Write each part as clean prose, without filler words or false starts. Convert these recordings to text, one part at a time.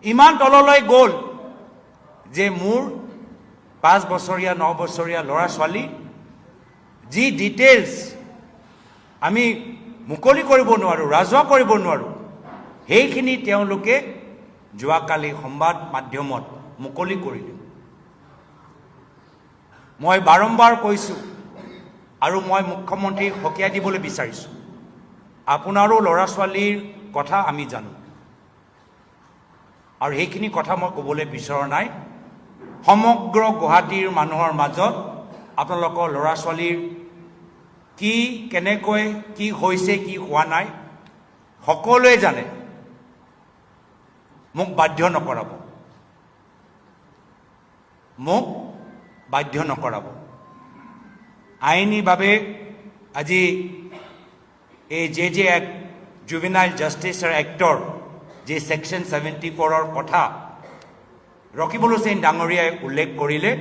ইমান তললৈ গ'ল যে মোৰ 5 বছৰীয়া 9 বছৰীয়া ল'ৰা ছোৱালী যি ডিটেইলছ আমি মুকলি কৰিব নোৱাৰোঁ, ৰাজহুৱা কৰিব নোৱাৰোঁ, সেইখিনি তেওঁলোকে যোৱাকালি সংবাদ মাধ্যমত মুকলি কৰিলে। মই বাৰম্বাৰ কৈছোঁ আৰু মই মুখ্যমন্ত্ৰীক সকীয়াই দিবলৈ বিচাৰিছোঁ, আপোনাৰো ল'ৰা ছোৱালীৰ কথা আমি জানো আৰু সেইখিনি কথা মই ক'বলৈ বিচৰা নাই। সমগ্ৰ গুৱাহাটীৰ মানুহৰ মাজত আপোনালোকৰ ল'ৰা ছোৱালীৰ কি কেনেকৈ কি হৈছে কি হোৱা নাই সকলোৱে জানে। মোক বাধ্য নকৰাব, মোক বাধ্য নকৰাব। আইনীভাৱে আজি এই যে এক্ট জুভেনাইল জাষ্টিছ এক্টৰ যি ছেকশ্যন 74ৰ কথা ৰকিবুল হুছেইন ডাঙৰীয়াই উল্লেখ কৰিলে,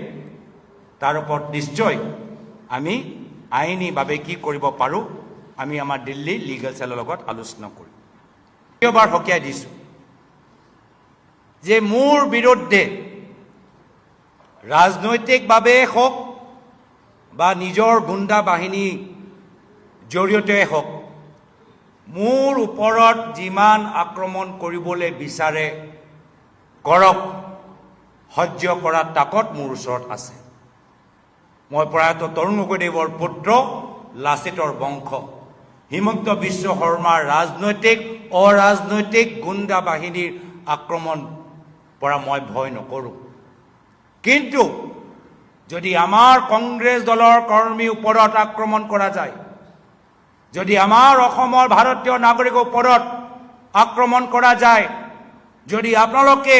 তাৰ ওপৰত নিশ্চয় আমি আইনীভাৱে কি কৰিব পাৰোঁ আমি আমাৰ দিল্লী লিগেল চেলৰ লগত আলোচনা কৰিম। দ্বিতীয়বাৰ সকীয়াই দিছোঁ যে মোৰ বিৰুদ্ধে ৰাজনৈতিকভাৱে হওক বা নিজৰ গুণ্ডা বাহিনী জৰিয়তে হওক মোৰ ওপৰত যিমান আক্ৰমণ কৰিবলৈ বিচাৰে কৰক, সহ্য কৰাৰ তাকত মোৰ ওচৰত আছে। মই প্ৰয়াত তৰুণ গগৈদেৱৰ পুত্ৰ, লাচিতৰ বংশ, হিমন্ত বিশ্ব শৰ্মাৰ ৰাজনৈতিক অৰাজনৈতিক গুণ্ডা বাহিনীৰ আক্ৰমণ পৰা মই ভয় নকৰোঁ। কিন্তু যদি আমাৰ কংগ্ৰেছ দলৰ কৰ্মীৰ ওপৰত আক্ৰমণ কৰা যায়, যদি আমাৰ অসমৰ ভাৰতীয় নাগৰিকৰ ওপৰত আক্ৰমণ কৰা যায়, যদি আপোনালোকে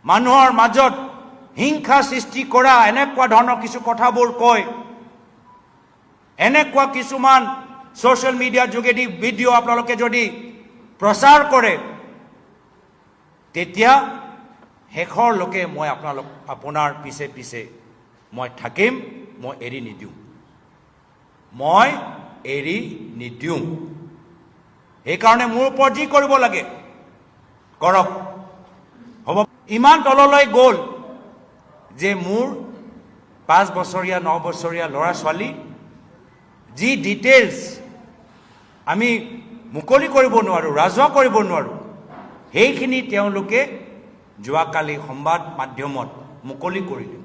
মানুহৰ মাজত হিংসা সৃষ্টি কৰা এনেকুৱা ধৰণৰ কিছু কথাবোৰ কয়, এনেকুৱা কিছুমান ছ'চিয়েল মিডিয়াৰ যোগেদি ভিডিঅ' আপোনালোকে যদি প্ৰচাৰ কৰে, তেতিয়া শেষৰলৈকে মই আপোনাৰ পিছে পিছে মই থাকিম, মই এৰি নিদিওঁ, মই এৰি নিদিওঁ। সেইকাৰণে মোৰ ওপৰত যি কৰিব লাগে কৰক, হ'ব। ইমান তললৈ গ'ল যে মোৰ 5 বছৰীয়া 9 বছৰীয়া ল'ৰা ছোৱালী যি ডিটেইলছ আমি মুকলি কৰিব নোৱাৰোঁ, ৰাজহুৱা কৰিব নোৱাৰোঁ, সেইখিনি তেওঁলোকে যোৱাকালি সংবাদ মাধ্যমত মুকলি কৰিলে।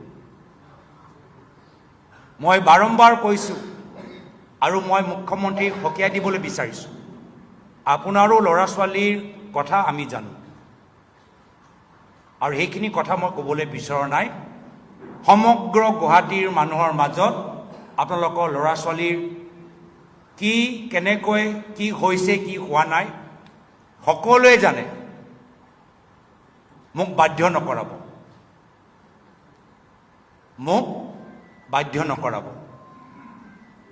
মই বাৰম্বাৰ কৈছোঁ আৰু মই মুখ্যমন্ত্ৰীক সকীয়াই দিবলৈ বিচাৰিছোঁ, আপোনাৰো ল'ৰা ছোৱালীৰ কথা আমি জানো আৰু সেইখিনি কথা মই ক'বলৈ বিচৰা নাই। সমগ্ৰ গুৱাহাটীৰ মানুহৰ মাজত আপোনালোকৰ ল'ৰা ছোৱালীৰ কি কেনেকৈ কি হৈছে কি হোৱা নাই সকলোৱে জানে। মোক বাধ্য নকৰাব, মোক বাধ্য নকৰাব।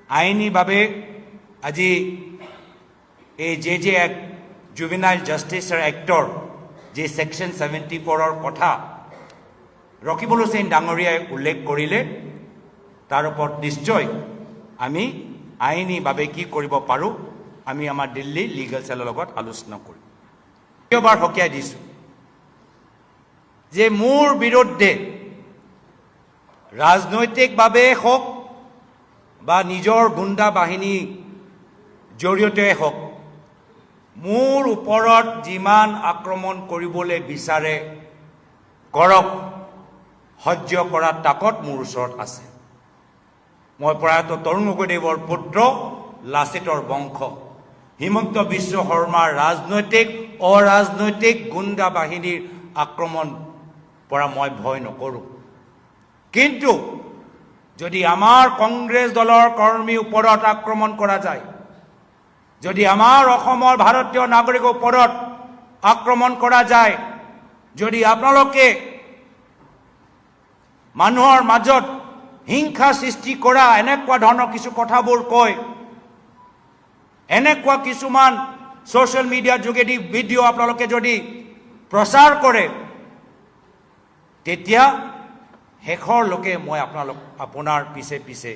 আইনীভাৱে আজি এই যে এক্ট জুভেনাইল জাষ্টিছ এক্টৰ যি ছেকশ্যন 74ৰ কথা ৰকিবুল হুছেইন ডাঙৰীয়াই উল্লেখ কৰিলে, তাৰ ওপৰত নিশ্চয় আমি আইনীভাৱে কি কৰিব পাৰোঁ আমি আমাৰ দিল্লী লিগেল চেলৰ লগত আলোচনা কৰিম। দ্বিতীয়বাৰ সকীয়াই দিছোঁ যে মোৰ বিৰুদ্ধে ৰাজনৈতিকভাৱে হওক বা নিজৰ গুণ্ডা বাহিনী জৰিয়তে হওক মোৰ ওপৰত যিমান আক্ৰমণ কৰিবলৈ বিচাৰে কৰক, সহ্য কৰাৰ তাকত মোৰ ওচৰত আছে। মই প্ৰয়াত তৰুণ গগৈদেৱৰ পুত্ৰ, লাচিতৰ বংশ, হিমন্ত বিশ্ব শৰ্মাৰ ৰাজনৈতিক অৰাজনৈতিক গুণ্ডা বাহিনীৰ আক্ৰমণ পৰা মই ভয় নকৰোঁ। কিন্তু যদি আমাৰ কংগ্ৰেছ দলৰ কৰ্মীৰ ওপৰত আক্ৰমণ কৰা যায়, যদি আমাৰ অসমৰ ভাৰতীয় নাগৰিকৰ ওপৰত আক্ৰমণ কৰা যায়, যদি আপোনালোকে মানুহৰ মাজত হিংসা সৃষ্টি কৰা এনেকুৱা ধৰণৰ কিছু কথাবোৰ কয়, এনেকুৱা কিছুমান ছ'চিয়েল মিডিয়াৰ যোগেদি ভিডিঅ' আপোনালোকে যদি প্ৰচাৰ কৰে, তেতিয়া শেষৰলৈকে মই আপোনাৰ পিছে পিছে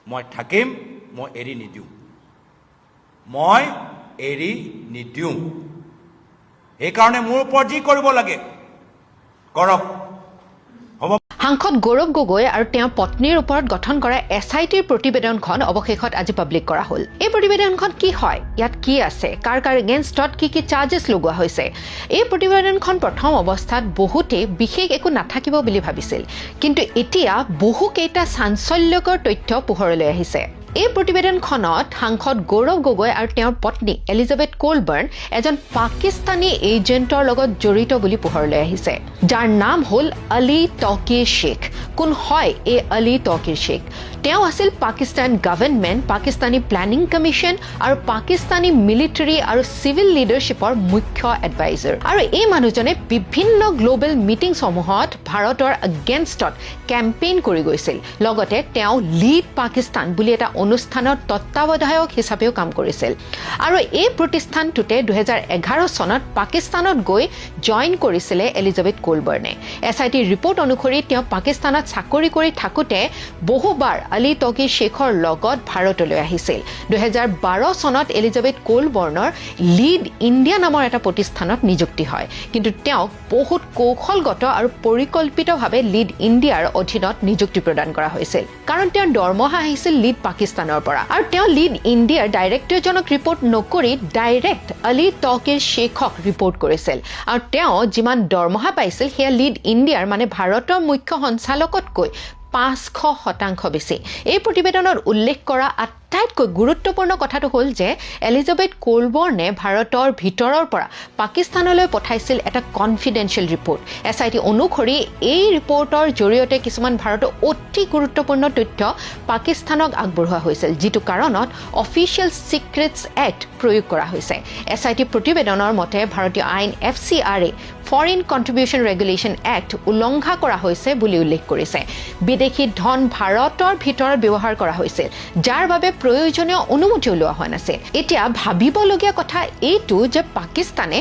মই থাকিম, মই এৰি নিদিওঁ, মই এৰি নিদিওঁ। সেইকাৰণে মোৰ ওপৰত যি কৰিব লাগে কৰক হ'ব। সাংসদ গৌৰৱ গগৈ আৰু তেওঁৰ পত্নীৰ ওপৰত গঠন কৰা SITৰ প্ৰতিবেদনখন অৱশেষত আজি পাব্লিক কৰা হ'ল। এই প্ৰতিবেদনখন কি হয়, ইয়াত কি আছে, কাৰ এগেইনষ্টত কি চাৰ্জেছ লগোৱা হৈছে। এই প্ৰতিবেদনখন প্ৰথম অৱস্থাত বহুতে বিশেষ একো নাথাকিব বুলি ভাবিছিল, কিন্তু এতিয়া বহুকেইটা চাঞ্চল্যকৰ তথ্য পোহৰলৈ আহিছে। এই প্ৰতিবেদনখনত সাংসদ গৌৰৱ গগৈ আৰু তেওঁৰ পত্নী এলিজাবেথ কোলবাৰ্ণ এজন পাকিস্তানী এজেণ্টৰ লগত জড়িত বুলি পোহৰলৈ আহিছে, যাৰ নাম হ'ল আলী তৌকিৰ শ্বেখ। কোন হয় এই আলী তৌকিৰ শ্বেখ? তেওঁ আছিল Pakistan government, Pakistani planning commission আৰু পাকিস্তানী মিলিটাৰী আৰু চিভিল লিডাৰশ্বিপৰ মুখ্য এডভাইজাৰ। আৰু এই মানুহজনে বিভিন্ন গ্ল'বেল মিটিংসমূহত ভাৰতৰ এগেইনষ্টত কেম্পেইন কৰি গৈছিল। লগতে তেওঁ লিড পাকিস্তান বুলি এটা অনুষ্ঠানৰ তত্ত্বাৱধায়ক হিচাপেও কাম কৰিছিল। আৰু এই প্ৰতিষ্ঠানটোতে 2011 চনত পাকিস্তানত গৈ জইন কৰিছিলে এলিজাবেথ কোলবাৰ্ণে। SIT ৰিপৰ্ট অনুসৰি তেওঁ পাকিস্তানত চাকৰি কৰি থাকোঁতে বহুবাৰ আলী তৌকিৰ শ্বেখৰ লগত ভাৰতলৈ আহিছিল। 2012 চনত এলিজাবেথ কোলবাৰ্ণৰ লিড ইণ্ডিয়া নামৰ এটা প্ৰতিষ্ঠানত নিযুক্তি হয়, কিন্তু তেওঁক বহুত কৌশলগত আৰু পৰিকল্পিতভাৱে লিড ইণ্ডিয়াৰ অধীনত নিযুক্তি প্ৰদান কৰা হৈছিল, কাৰণ তেওঁৰ দৰমহা আহিছিল লিড পাকিস্তানৰ পৰা। আৰু তেওঁ লিড ইণ্ডিয়াৰ ডাইৰেক্টৰজনক ৰিপৰ্ট নকৰি ডাইৰেক্ট আলী তৌকিৰ শ্বেখক ৰিপৰ্ট কৰিছিল। আৰু তেওঁ যিমান দৰমহা পাইছিল সেয়া লিড ইণ্ডিয়াৰ মানে ভাৰতৰ মুখ্য সঞ্চালকতকৈ 500% বেছি। এই প্ৰতিবেদনত উল্লেখ কৰা আটাইতকৈ গুৰুত্বপূৰ্ণ কথাটো হ'ল যে এলিজাবেথ কোলবাৰ্ণে ভাৰতৰ ভিতৰৰ পৰা পাকিস্তানলৈ পঠাইছিল এটা কনফিডেন্সিয়েল ৰিপৰ্ট। SIT অনুসৰি এই ৰিপৰ্টৰ জৰিয়তে কিছুমান ভাৰতৰ অতি গুৰুত্বপূৰ্ণ তথ্য পাকিস্তানক আগবঢ়োৱা হৈছিল, যিটো কাৰণত অফিচিয়েল ছিক্ৰেটছ এক্ট প্ৰয়োগ কৰা হৈছে। SIT প্ৰতিবেদনৰ মতে ভাৰতীয় আইন FCRA foreign contribution regulation act উলংঘা কৰা হৈছে বুলি উল্লেখ কৰিছে। বিদেশী ধন ভাৰতৰ ভিতৰত ব্যৱহাৰ কৰা হৈছিল, যাৰ বাবে প্ৰয়োজনীয় অনুমতি লোৱা হোৱা নাছিল। এতিয়া ভাবিবলগীয়া কথা এইটো যে পাকিস্তানে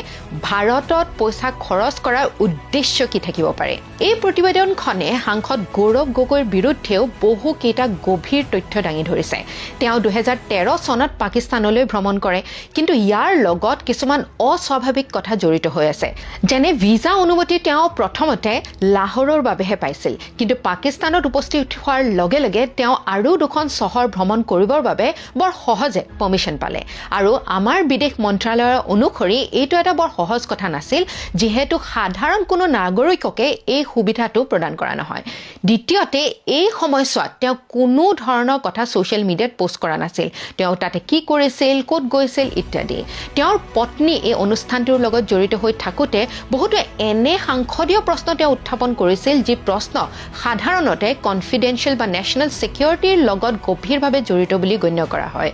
ভাৰতত পইচা খৰচ কৰাৰ উদ্দেশ্য কি থাকিব পাৰে। এই প্ৰতিবেদনখনে সাংসদ গৌৰৱ গগৈৰ বিৰুদ্ধেও বহুকেইটা গভীৰ তথ্য দাঙি ধৰিছে। তেওঁ 2013 চনত পাকিস্তানলৈ ভ্ৰমণ কৰে, কিন্তু ইয়াৰ লগত কিছুমান অস্বাভাৱিক কথা জড়িত হৈ আছে। যেনে ভিছা অনুমতি তেওঁ প্ৰথমতে লাহোৰৰ বাবেহে পাইছিল, কিন্তু পাকিস্তানত উপস্থিত হোৱাৰ লগে লগে তেওঁ আৰু 2খন চহৰ ভ্ৰমণ কৰিবৰ বাবে বৰ সহজে পাৰ্মিশ্যন পালে। আৰু আমাৰ বিদেশ মন্ত্ৰালয়ৰ অনুসৰি এইটো এটা বৰ সহজ কথা নাছিল, যিহেতু সাধাৰণ কোনো নাগৰিককে এই সুবিধাটো প্ৰদান কৰা নহয়। দ্বিতীয়তে, এই সময়ছোৱাত তেওঁ কোনো ধৰণৰ কথা ছ'চিয়েল মিডিয়াত পোষ্ট কৰা নাছিল। তেওঁ তাতে কি কৰিছিল, ক'ত গৈছিল ইত্যাদি। তেওঁৰ পত্নী এই অনুষ্ঠানটোৰ লগত জড়িত হৈ থাকোঁতে বহুতো এনে সাংসদীয় প্ৰশ্ন তেওঁ উত্থাপন কৰিছিল, যি প্ৰশ্ন সাধাৰণতে কনফিডেন্সিয়েল বা নেশ্যনেল ছিকিউৰিটিৰ লগত গভীৰভাৱে জড়িত বুলি গণ্য কৰা হয়।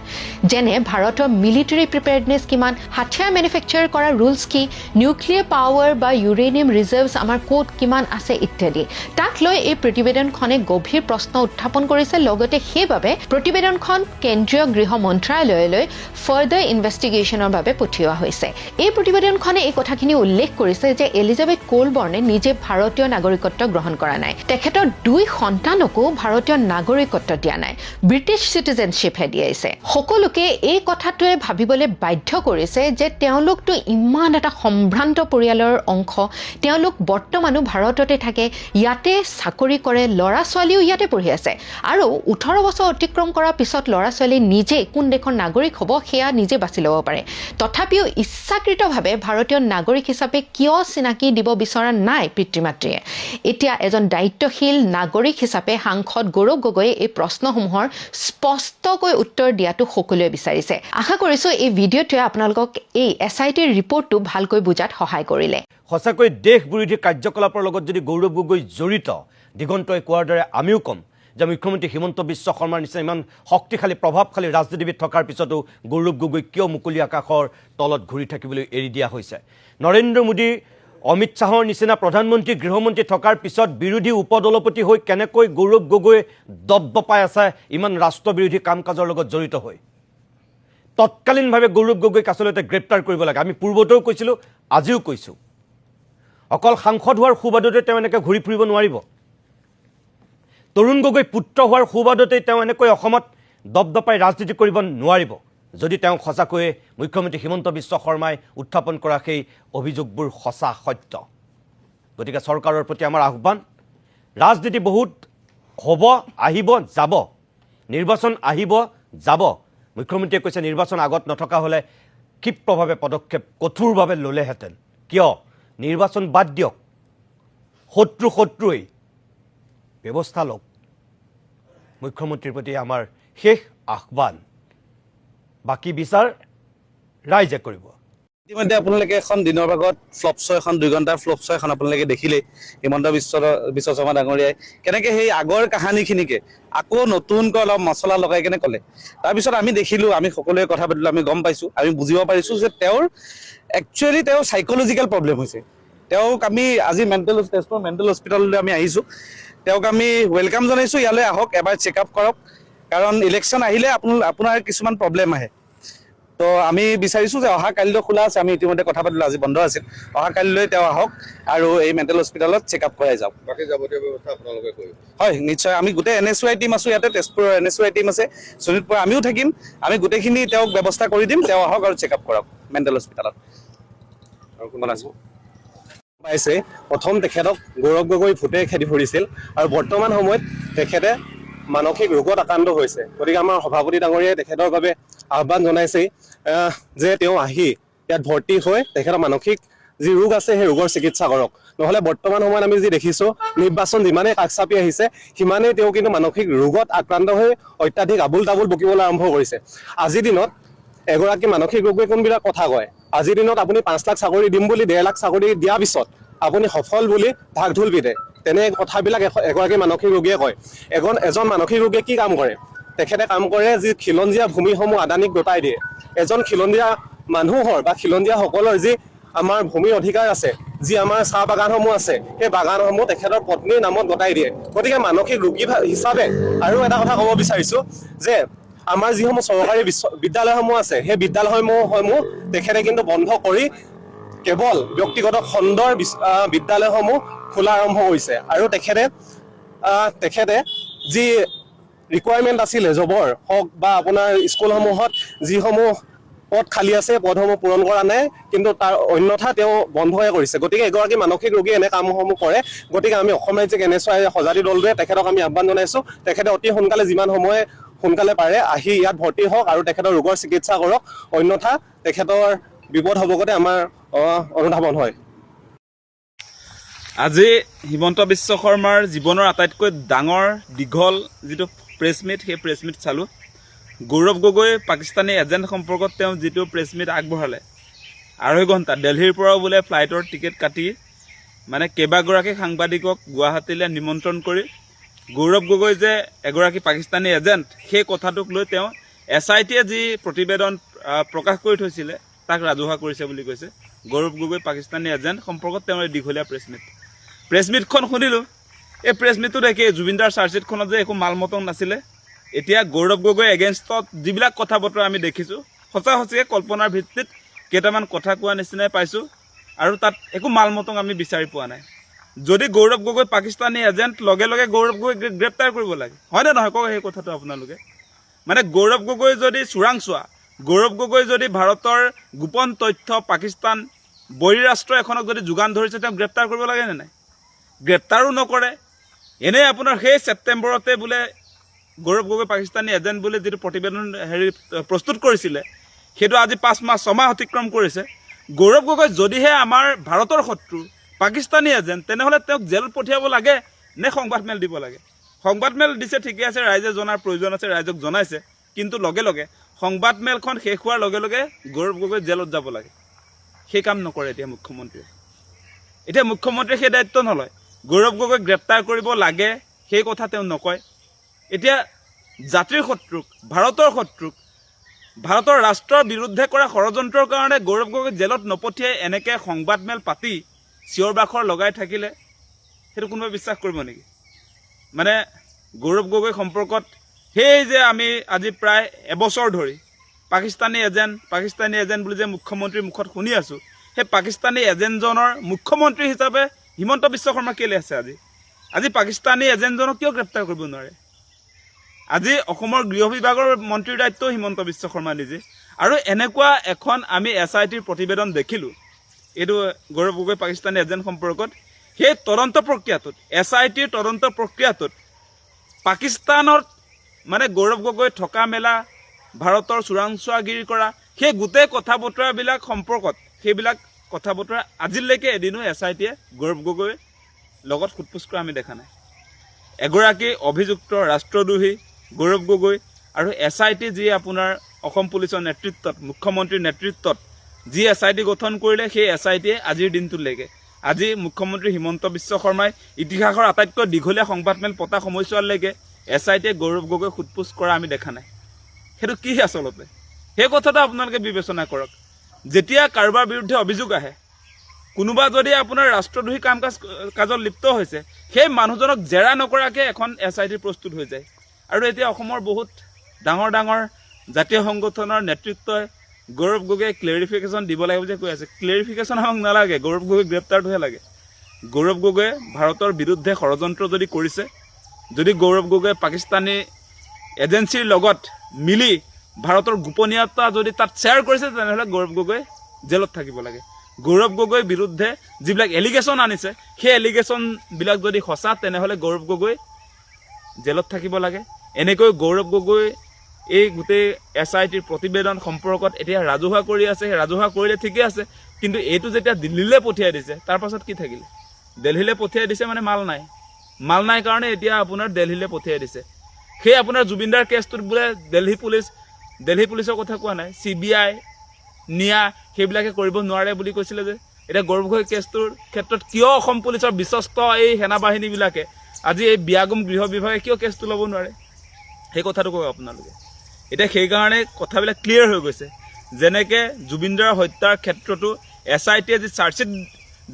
যেনে ভাৰতৰ মিলিটাৰী প্ৰিপেয়াৰ্ডনেছ কিমান, হাথিয়াৰ মেনুফেকচাৰ কৰাৰ ৰুলছ কি, নিউক্লিয়াৰ পাৱাৰ বা ইউৰেনিয়াম ৰিজাৰ্ভছ আমাৰ ক'ত কিমান আছে ইত্যাদি। তাক লৈ এই প্ৰতিবেদনখনে গভীৰ প্ৰশ্ন উত্থাপন কৰিছে। লগতে সেইবাবে প্ৰতিবেদনখন কেন্দ্ৰীয় গৃহ মন্ত্ৰালয়লৈ ফাৰ্ডাৰ ইনভেষ্টিগেশ্যনৰ বাবে পঠিওৱা হৈছে। এই প্ৰতিবেদনখনে এই কথাখিনি উল্লেখ কৰিছে যে এলিজাবেথ কোলবাৰ্ণে নিজে ভাৰতীয় নাগৰিকত্ব গ্ৰহণ কৰা নাই। তেখেতৰ 2 সন্তানকো ভাৰতীয় নাগৰিকত্ব দিয়া নাই, ব্ৰিটিছ চিটিজেনশ্বিপহে দিয়াইছে। সকলোকে এই কথাটোৱে ভাবিবলৈ বাধ্য কৰিছে যে তেওঁলোকতো ইমান এটা সম্ভ্ৰান্ত পৰিয়ালৰ অংশ, তেওঁলোক বৰ্তমানো ভাৰততে থাকে, ইয়াতে চাকৰি কৰে, ল'ৰা ছোৱালীও ইয়াতে পঢ়ি আছে। আৰু 18 বছৰ অতিক্ৰম কৰাৰ পিছত ল'ৰা ছোৱালী নিজে কোন দেশৰ নাগৰিক হ'ব সেয়া নিজে বাছি ল'ব পাৰে। তথাপিও ইচ্ছাকৃতভাৱে ভাৰতীয় নাগৰিক হিচাপে কিয় চিনাকি দিব বিচৰা নাই পিতৃ মাতৃয়ে। এতিয়া এজন দায়িত্বশীল নাগৰিক হিচাপে সাংসদ গৌৰৱ গগৈয়ে এই প্ৰশ্নসমূহৰ স্পষ্টকৈ উত্তৰ দিয়াটো সকলোৱে বিচাৰিছে। আশা কৰিছোঁ এই ভিডিঅ'টোৱে আপোনালোকক এই SIT ৰিপৰ্টটো ভালকৈ বুজাত সহায় কৰিলে। সঁচাকৈ দেশ বিৰোধী কাৰ্যকলাপৰ লগত যদি গৌৰৱ গগৈ জড়িত, দিগন্তই কোৱাৰ দৰে আমিও ক'ম যে মুখ্যমন্ত্ৰী হিমন্ত বিশ্ব শৰ্মাৰ নিচিনা ইমান শক্তিশালী প্ৰভাৱশালী ৰাজনীতিবিদ থকাৰ পিছতো গৌৰৱ গগৈ কিয় মুকলি আকাশৰ তলত ঘূৰি থাকিবলৈ এৰি দিয়া হৈছে। নৰেন্দ্ৰ মোদী, অমিত শ্বাহৰ নিচিনা প্ৰধানমন্ত্ৰী, গৃহমন্ত্ৰী থকাৰ পিছত বিৰোধী উপদলপতি হৈ কেনেকৈ গৌৰৱ গগৈ দপদপাই আছে ইমান ৰাষ্ট্ৰবিৰোধী কাম কাজৰ লগত জড়িত হৈ। তৎকালীনভাৱে গৌৰৱ গগৈক আচলতে গ্ৰেপ্তাৰ কৰিব লাগে। আমি পূৰ্বতেও কৈছিলোঁ, আজিও কৈছোঁ। অকল সাংসদ হোৱাৰ সুবাদতে তেওঁ এনেকৈ ঘূৰি ফুৰিব নোৱাৰিব। তৰুণ গগৈ পুত্ৰ হোৱাৰ সুবাদতেই তেওঁ এনেকৈ অসমত দপদপাই ৰাজনীতি কৰিব নোৱাৰিব। যদি তেওঁ সঁচাকৈয়ে মুখ্যমন্ত্ৰী হিমন্ত বিশ্ব শৰ্মাই উত্থাপন কৰা সেই অভিযোগবোৰ সঁচা সত্য। গতিকে চৰকাৰৰ প্ৰতি আমাৰ আহ্বান, ৰাজনীতি বহুত হ'ব, আহিব, যাব, নিৰ্বাচন আহিব, যাব। মুখ্যমন্ত্ৰীয়ে কৈছে নিৰ্বাচন আগত নথকা হ'লে ক্ষিপ্ৰভাৱে পদক্ষেপ কঠোৰভাৱে ল'লেহেঁতেন। কিয়? নিৰ্বাচন বাদ দিয়ক, শত্ৰুৱেই ব্যৱস্থা লওক। মুখ্যমন্ত্ৰীৰ প্ৰতি আমাৰ শেষ আহ্বান, বাকী বিচাৰ ৰাইজে কৰিব। ইতিমধ্যে আপোনালোকে এখন দিনৰ ভাগত ফ্লপ শ্ব' এখন 2 ঘণ্টাৰ ফ্লপ শ্ব' এখন আপোনালোকে দেখিলেই হিমন্ত বিশ্ব শৰ্মা ডাঙৰীয়াই কেনেকৈ সেই আগৰ কাহানীখিনিকে আকৌ নতুনকৈ অলপ মছলা লগাই কেনে ক'লে। তাৰপিছত আমি দেখিলোঁ, আমি সকলোৱে কথা পাতিলোঁ, আমি গম পাইছোঁ, আমি বুজিব পাৰিছোঁ যে তেওঁৰ চাইক'লজিকেল প্ৰব্লেম হৈছে। তেওঁক আমি আজি তেজপুৰ মেণ্টেল হস্পিটেললৈ আমি আহিছোঁ, তেওঁক আমি ৱেলকাম জনাইছোঁ, ইয়ালৈ আহক, এবাৰ চেকআপ কৰক, কাৰণ ইলেকশ্যন আহিলে আপোনাৰ কিছুমান প্ৰব্লেম আহে। তো আমি বিচাৰিছোঁ যে অহা কালিলৈ খোলা আছে, আমি ইতিমধ্যে কথা পাতিলোঁ, আজি বন্ধ আছিল, অহা কালিলৈ তেওঁ আহক আৰু এই মেণ্টেল হস্পিটেলত চেকআপ কৰাই যাওক। বাকী যাৱতীয় ব্যৱস্থা আপোনালোকে কৰিব? হয়, নিশ্চয়। আমি গোটেই NSY টিম আছোঁ ইয়াতে, তেজপুৰৰ NSY টিম আছে, শোণিতপুৰ আমিও থাকিম, আমি গোটেইখিনি তেওঁক ব্যৱস্থা কৰি দিম, তেওঁ আহক আৰু চেকআপ কৰক মেণ্টেল হস্পিটেলত। আৰু কোন আছে? পাইছে প্ৰথম তেখেতক গৌৰৱ গগৈ ভোটে খেদি ফুৰিছিল আৰু বৰ্তমান সময়ত তেখেতে মানসিক ৰোগত আক্ৰান্ত হৈছে। গতিকে আমাৰ সভাপতি ডাঙৰীয়াই তেখেতৰ বাবে আহ্বান জনাইছে যে তেওঁ আহি ইয়াত ভৰ্তি হৈ তেখেতৰ মানসিক যি ৰোগ আছে সেই ৰোগৰ চিকিৎসা কৰক। নহ'লে বৰ্তমান সময়ত আমি যি দেখিছোঁ, নিৰ্বাচন যিমানেই কাষ চাপি আহিছে সিমানেই তেওঁ কিন্তু মানসিক ৰোগত আক্ৰান্ত হৈ অত্যাধিক আবুল তাবুল বকিবলৈ আৰম্ভ কৰিছে। আজিৰ দিনত এগৰাকী মানসিক ৰোগীয়ে কোনবিলাক কথা কয়, আজিৰ দিনত আপুনি 5 লাখ চাকৰি দিম বুলি 1.5 লাখ চাকৰি দিয়াৰ পিছত আপুনি সফল বুলি ঢাক ঢোল পিতে, তেনে কথাবিলাক এগৰাকী মানসিক ৰোগীয়ে কয়। এজন মানসিক ৰোগীয়ে কি কাম কৰে? তেখেতে কাম কৰে যি খিলঞ্জীয়া ভূমিসমূহ আদানীক গতাই দিয়ে। এজন খিলঞ্জীয়া মানুহৰ বা খিলঞ্জীয়াসকলৰ যি আমাৰ ভূমিৰ অধিকাৰ আছে, যি আমাৰ চাহ বাগানসমূহ আছে, সেই বাগানসমূহ তেখেতৰ পত্নীৰ নামত গতাই দিয়ে। গতিকে মানসিক ৰোগী হিচাপে আৰু এটা কথা ক'ব বিচাৰিছোঁ যে আমাৰ যিসমূহ চৰকাৰী বিদ্যালয়সমূহ আছে, সেই বিদ্যালয়সমূহ তেখেতে কিন্তু বন্ধ কৰি কেৱল ব্যক্তিগত খণ্ডৰ বিদ্যালয়সমূহ খোলা আৰম্ভ কৰিছে। আৰু তেখেতে যি ৰিকুৱাৰমেণ্ট আছিলে জবৰ হওক বা আপোনাৰ স্কুলসমূহত যিসমূহ পদ খালী আছে, পদসমূহ পূৰণ কৰা নাই, কিন্তু তাৰ অন্যথা তেওঁ বন্ধই কৰিছে। গতিকে এগৰাকী মানসিক ৰোগী এনে কামসমূহ কৰে। গতিকে আমি অসম ৰাজ্যিক NSY সঁজাতি দলটোৱে তেখেতক আমি আহ্বান জনাইছোঁ, তেখেতে অতি সোনকালে যিমান সময় সোনকালে পাৰে আহি ইয়াত ভৰ্তি হওক আৰু তেখেতৰ ৰোগৰ চিকিৎসা কৰক, অন্যথা তেখেতৰ বিপদ হ'বগতে আমাৰ অনুধাৱন হয়। আজি হিমন্ত বিশ্ব শৰ্মাৰ জীৱনৰ আটাইতকৈ ডাঙৰ দীঘল যিটো প্ৰেছ মিট, সেই প্ৰেছ মিট চালোঁ। গৌৰৱ গগৈ পাকিস্তানী এজেণ্ট সম্পৰ্কত তেওঁ যিটো প্ৰেছ মিট আগবঢ়ালে, 2.5 ঘণ্টা দিল্লীৰ পৰাও বোলে ফ্লাইটৰ টিকেট কাটি মানে কেইবাগৰাকী সাংবাদিকক গুৱাহাটীলৈ নিমন্ত্ৰণ কৰি গৌৰৱ গগৈ যে এগৰাকী পাকিস্তানী এজেণ্ট, সেই কথাটোক লৈ তেওঁ SITয়ে যি প্ৰতিবেদন প্ৰকাশ কৰি থৈছিলে তাক ৰাজহুৱা কৰিছে বুলি কৈছে। গৌৰৱ গগৈ পাকিস্তানী এজেণ্ট সম্পৰ্কত তেওঁৰ এই দীঘলীয়া প্ৰেছ মিটখন শুনিলোঁ। এই প্ৰেছ মিটটোত একেই জুবিনদাৰ চাৰ্জশ্বিটখনত যে একো মাল মতন নাছিলে, এতিয়া গৌৰৱ গগৈ এগেইনষ্টত যিবিলাক কথা বতৰা আমি দেখিছোঁ, সঁচাকৈ কল্পনাৰ ভিত্তিত কেইটামান কথা কোৱা নিচিনাই পাইছোঁ, আৰু তাত একো মাল মতন আমি বিচাৰি পোৱা নাই। যদি গৌৰৱ গগৈ পাকিস্তানী এজেণ্ট, লগে লগে গৌৰৱ গগৈ গ্ৰেপ্তাৰ কৰিব লাগে, হয়নে নহয় কওক সেই কথাটো আপোনালোকে? মানে গৌৰৱ গগৈ যদি চোৰাংচোৱা, গৌৰৱ গগৈ যদি ভাৰতৰ গোপন তথ্য পাকিস্তান বহিৰাষ্ট্ৰ এখনক যদি যোগান ধৰিছে, তেওঁক গ্ৰেপ্তাৰ কৰিব লাগে নে নাই? গ্ৰেপ্তাৰো নকৰে। এনেই আপোনাৰ সেই ছেপ্টেম্বৰতে বোলে গৌৰৱ গগৈ পাকিস্তানী এজেণ্ট বুলি যিটো প্ৰতিবেদন প্ৰস্তুত কৰিছিলে, সেইটো আজি 5 মাহ 6 মাহ অতিক্ৰম কৰিছে। গৌৰৱ গগৈ যদিহে আমাৰ ভাৰতৰ শত্ৰু, পাকিস্তানী এজেণ্ট, তেনেহ'লে তেওঁক জেলত পঠিয়াব লাগে নে সংবাদমেল দিব লাগে? সংবাদমেল দিছে, ঠিকে আছে, ৰাইজে জনাৰ প্ৰয়োজন আছে, ৰাইজক জনাইছে, কিন্তু লগে লগে সংবাদমেলখন শেষ হোৱাৰ লগে লগে গৌৰৱ গগৈ জেলত যাব লাগে। সেই কাম নকৰে এতিয়া মুখ্যমন্ত্ৰীয়ে। এতিয়া মুখ্যমন্ত্ৰীয়ে সেই দায়িত্ব নলয়, গৌৰৱ গগৈক গ্ৰেপ্তাৰ কৰিব লাগে সেই কথা তেওঁ নকয়। এতিয়া জাতিৰ শত্ৰুক, ভাৰতৰ শত্ৰুক, ভাৰতৰ ৰাষ্ট্ৰৰ বিৰুদ্ধে কৰা ষড়যন্ত্ৰৰ কাৰণে গৌৰৱ গগৈক জেলত নপঠিয়াই এনেকৈ সংবাদমেল পাতি চিঞৰ বাখৰ লগাই থাকিলে সেইটো কোনোবাই বিশ্বাস কৰিব নেকি? মানে গৌৰৱ গগৈ সম্পৰ্কত সেই যে আমি আজি প্ৰায় এবছৰ ধৰি পাকিস্তানী এজেণ্ট বুলি যে মুখ্যমন্ত্ৰীৰ মুখত শুনি আছোঁ, সেই পাকিস্তানী এজেণ্টজনৰ মুখ্যমন্ত্ৰী হিচাপে হিমন্ত বিশ্ব শৰ্মা কেলৈ আছে? আজি পাকিস্তানী এজেণ্টজনক কিয় গ্ৰেপ্তাৰ কৰিব নোৱাৰে? আজি অসমৰ গৃহ বিভাগৰ মন্ত্ৰীৰ দায়িত্বও হিমন্ত বিশ্ব শৰ্মা নিজে। আৰু এনেকুৱা এখন আমি SITৰ প্ৰতিবেদন দেখিলোঁ, এইটো গৌৰৱ গগৈ পাকিস্তানী এজেণ্ট সম্পৰ্কত। সেই তদন্ত প্ৰক্ৰিয়াটোত SITৰ তদন্ত প্ৰক্ৰিয়াটোত পাকিস্তানত মানে গৌৰৱ গগৈ থকা মেলা, ভাৰতৰ চোৰাংচোৱাগিৰি কৰা, সেই গোটেই কথা বতৰাবিলাক সম্পৰ্কত সেইবিলাক কথা বতৰা আজিলৈকে এদিনো SITয়ে গৌৰৱ গগৈৰ লগত সোধপোছ কৰা আমি দেখা নাই। এগৰাকী অভিযুক্ত ৰাষ্ট্ৰদ্ৰোহী গৌৰৱ গগৈ আৰু SIT যি আপোনাৰ অসম পুলিচৰ নেতৃত্বত, মুখ্যমন্ত্ৰীৰ নেতৃত্বত যি SIT গঠন কৰিলে, সেই SITয়ে আজিৰ দিনটোলৈকে, আজি মুখ্যমন্ত্ৰী হিমন্ত বিশ্ব শৰ্মাই ইতিহাসৰ আটাইতকৈ দীঘলীয়া সংবাদমেল পতা সময়ছোৱালৈকে SITয়ে গৌৰৱ গগৈ সোধপোছ কৰা আমি দেখা নাই। সেইটো কি আচলতে? সেই কথাটো আপোনালোকে বিবেচনা কৰক। যেতিয়া কাৰোবাৰ বিৰুদ্ধে অভিযোগ আহে, কোনোবা যদি আপোনাৰ ৰাষ্ট্ৰদ্ৰোহী কাজত লিপ্ত হৈছে, সেই মানুহজনক জেৰা নকৰাকৈ এখন SIT প্ৰস্তুত হৈ যায়। আৰু এতিয়া অসমৰ বহুত ডাঙৰ ডাঙৰ জাতীয় সংগঠনৰ নেতৃত্বই গৌৰৱ গগৈয়ে ক্লেৰিফিকেশ্যন দিব লাগে বুলি কৈ আছে। ক্লেৰিফিকেশ্যন আমাক নালাগে, গৌৰৱ গগৈ গ্ৰেপ্তাৰটোহে লাগে। গৌৰৱ গগৈয়ে ভাৰতৰ বিৰুদ্ধে ষড়যন্ত্ৰ যদি কৰিছে, যদি গৌৰৱ গগৈয়ে পাকিস্তানী এজেঞ্চিৰ লগত মিলি ভাৰতৰ গোপনীয়তা যদি তাত শ্বেয়াৰ কৰিছে, তেনেহ'লে গৌৰৱ গগৈ জেলত থাকিব লাগে। গৌৰৱ গগৈৰ বিৰুদ্ধে যিবিলাক এলিগেশ্যন আনিছে, সেই এলিগেশ্যনবিলাক যদি সঁচা, তেনেহ'লে গৌৰৱ গগৈ জেলত থাকিব লাগে। এনেকৈ গৌৰৱ গগৈ এই গোটেই SITৰ প্ৰতিবেদন সম্পৰ্কত এতিয়া ৰাজহুৱা কৰি আছে। ৰাজহুৱা কৰিলে ঠিকে আছে, কিন্তু এইটো যেতিয়া দিল্লীলৈ পঠিয়াই দিছে, তাৰ পাছত কি থাকিলে? দিল্লীলৈ পঠিয়াই দিছে মানে মাল নাই। মাল নাই কাৰণে এতিয়া আপোনাৰ দিল্লীলৈ পঠিয়াই দিছে। সেই আপোনাৰ জুবিনদাৰ কেছটোত বোলে দিল্লী পুলিচৰ কথা কোৱা নাই, CBI, নিয়া সেইবিলাকে কৰিব নোৱাৰে বুলি কৈছিলে যে। এতিয়া গৌৰৱ গগৈ কেছটোৰ ক্ষেত্ৰত কিয় অসম পুলিচৰ বিশ্বস্ত এই সেনাবাহিনীবিলাকে আজি এই বিয়াগুম গৃহ বিভাগে কিয় কেছটো ল'ব নোৱাৰে? সেই কথাটো কওক আপোনালোকে। এতিয়া সেইকাৰণে কথাবিলাক ক্লিয়াৰ হৈ গৈছে। যেনেকৈ জুবিনদাৰ হত্যাৰ ক্ষেত্ৰতো SITয়ে যি চাৰ্জশ্বিট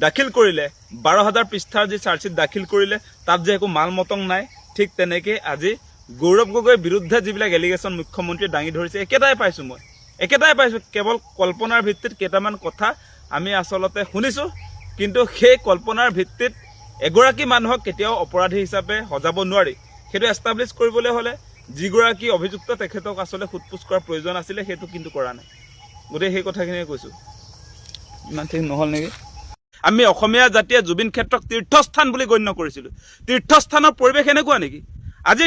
দাখিল কৰিলে, 12,000 পৃষ্ঠাৰ যি চাৰ্জশ্বিট দাখিল কৰিলে, তাত যে একো মাল মতং নাই, ঠিক তেনেকৈ আজি গৌৰৱ গগৈৰ বিৰুদ্ধে যিবিলাক এলিগেশ্যন মুখ্যমন্ত্ৰীয়ে দাঙি ধৰিছে, একেটাই পাইছোঁ। কেৱল কল্পনাৰ ভিত্তিত কেইটামান কথা আমি আচলতে শুনিছোঁ, কিন্তু সেই কল্পনাৰ ভিত্তিত এগৰাকী মানুহক কেতিয়াও অপৰাধী হিচাপে সজাব নোৱাৰি। সেইটো এষ্টাব্লিছ কৰিবলৈ হ'লে যিগৰাকী অভিযুক্ত তেখেতক আচলতে সোধপোছ কৰাৰ প্ৰয়োজন আছিলে, সেইটো কিন্তু কৰা নাই। গতিকে সেই কথাখিনিয়ে কৈছোঁ। ইমান ঠিক নহ'ল নেকি? আমি অসমীয়া জাতিয়ে জুবিন ক্ষেত্ৰক তীৰ্থস্থান বুলি গণ্য কৰিছিলোঁ। তীৰ্থস্থানৰ পৰিৱেশ এনেকুৱা নেকি? আজি